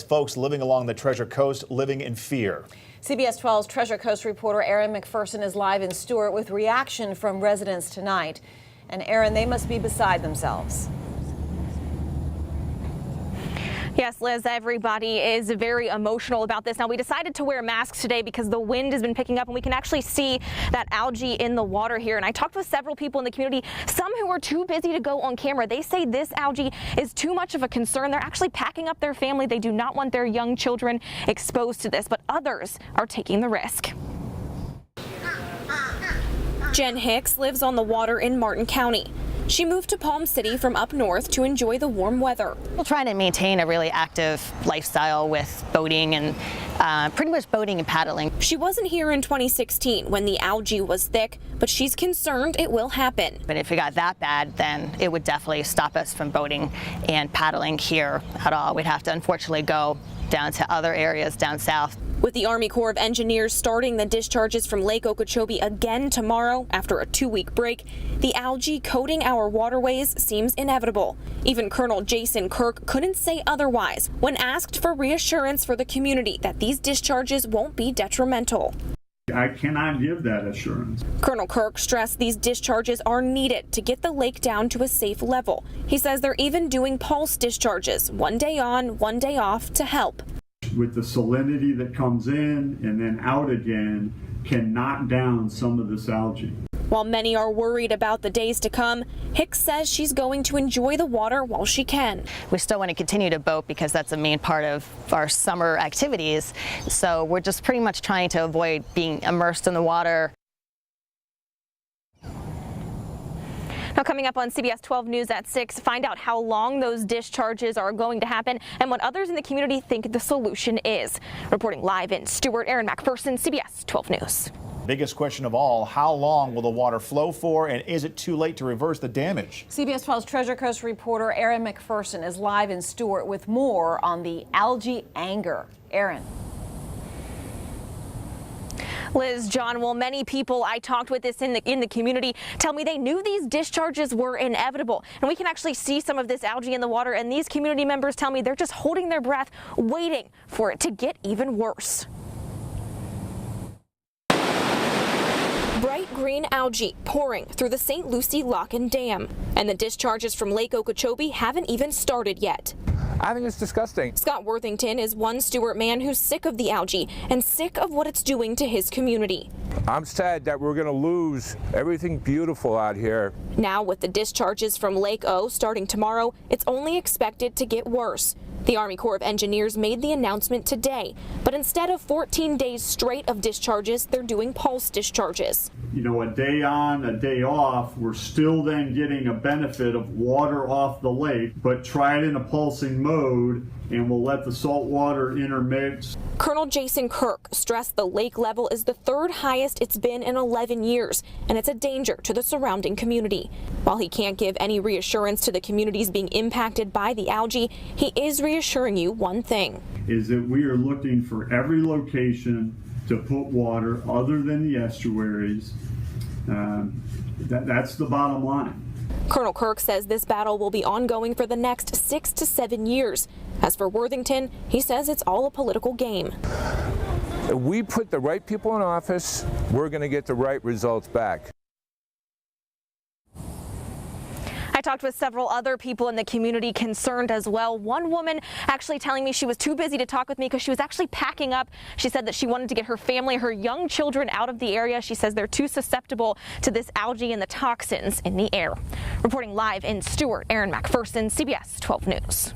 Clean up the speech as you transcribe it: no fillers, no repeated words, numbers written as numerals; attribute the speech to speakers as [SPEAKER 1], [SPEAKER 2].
[SPEAKER 1] Folks living along the Treasure Coast living in fear.
[SPEAKER 2] CBS 12's Treasure Coast reporter Aaron McPherson is live in Stewart with reaction from residents tonight. And Aaron, they must be beside themselves.
[SPEAKER 3] Yes, Liz, everybody is very emotional about this. Now, we decided to wear masks today because the wind has been picking up and we can actually see that algae in the water here. And I talked with several people in the community, some who were too busy to go on camera. They say this algae is too much of a concern. They're actually packing up their family. They do not want their young children exposed to this, but others are taking the risk. Jen Hicks lives on the water in Martin County. She moved to Palm City from up north to enjoy the warm weather.
[SPEAKER 4] We're trying to maintain a really active lifestyle with boating and pretty much boating and paddling.
[SPEAKER 3] She wasn't here in 2016 when the algae was thick, but she's concerned it will happen.
[SPEAKER 4] But if it got that bad, then it would definitely stop us from boating and paddling here at all. We'd have to unfortunately go down to other areas down south.
[SPEAKER 3] With the Army Corps of Engineers starting the discharges from Lake Okeechobee again tomorrow after a 2-week break, the algae coating our waterways seems inevitable. Even Colonel Jason Kirk couldn't say otherwise when asked for reassurance for the community that these discharges won't be detrimental.
[SPEAKER 5] I cannot give that assurance.
[SPEAKER 3] Colonel Kirk stressed these discharges are needed to get the lake down to a safe level. He says they're even doing pulse discharges, 1 day on, 1 day off, to help.
[SPEAKER 5] With the salinity that comes in and then out again, can knock down some of this algae.
[SPEAKER 3] While many are worried about the days to come, Hicks says she's going to enjoy the water while she can.
[SPEAKER 4] We still want to continue to boat because that's a main part of our summer activities. So we're just pretty much trying to avoid being immersed in the water.
[SPEAKER 3] Now, coming up on CBS 12 News at 6, find out how long those discharges are going to happen and what others in the community think the solution is. Reporting live in Stewart, Aaron McPherson, CBS 12 News.
[SPEAKER 1] Biggest question of all, how long will the water flow for, and is it too late to reverse the damage?
[SPEAKER 2] CBS 12's Treasure Coast reporter Aaron McPherson is live in Stewart with more on the algae anger. Aaron.
[SPEAKER 3] Liz, John, well, many people I talked with in the community tell me they knew these discharges were inevitable. And we can actually see some of this algae in the water, and these community members tell me they're just holding their breath, waiting for it to get even worse. Bright green algae pouring through the St. Lucie Lock and Dam. And the discharges from Lake Okeechobee haven't even started yet.
[SPEAKER 6] I think it's disgusting.
[SPEAKER 3] Scott Worthington is one Stewart man who's sick of the algae and sick of what it's doing to his community.
[SPEAKER 6] I'm sad that we're going to lose everything beautiful out here.
[SPEAKER 3] Now, with the discharges from Lake O starting tomorrow, it's only expected to get worse. The Army Corps of Engineers made the announcement today, but instead of 14 days straight of discharges, they're doing pulse discharges.
[SPEAKER 5] You know, a day on, a day off, we're still then getting a benefit of water off the lake, but try it in a pulsing mode and we'll let the salt water intermix.
[SPEAKER 3] Colonel Jason Kirk stressed the lake level is the 3rd highest it's been in 11 years, and it's a danger to the surrounding community. While he can't give any reassurance to the communities being impacted by the algae, he is reassuring you one thing.
[SPEAKER 5] Is that we are looking for every location to put water other than the estuaries. That's the bottom line.
[SPEAKER 3] Colonel Kirk says this battle will be ongoing for the next 6 to 7 years. As for Worthington, he says it's all a political game.
[SPEAKER 6] If we put the right people in office, we're going to get the right results back.
[SPEAKER 3] I talked with several other people in the community concerned as well. One woman actually telling me she was too busy to talk with me because she was actually packing up. She said that she wanted to get her family, her young children out of the area. She says they're too susceptible to this algae and the toxins in the air. Reporting live in Stewart, Aaron McPherson, CBS 12 News.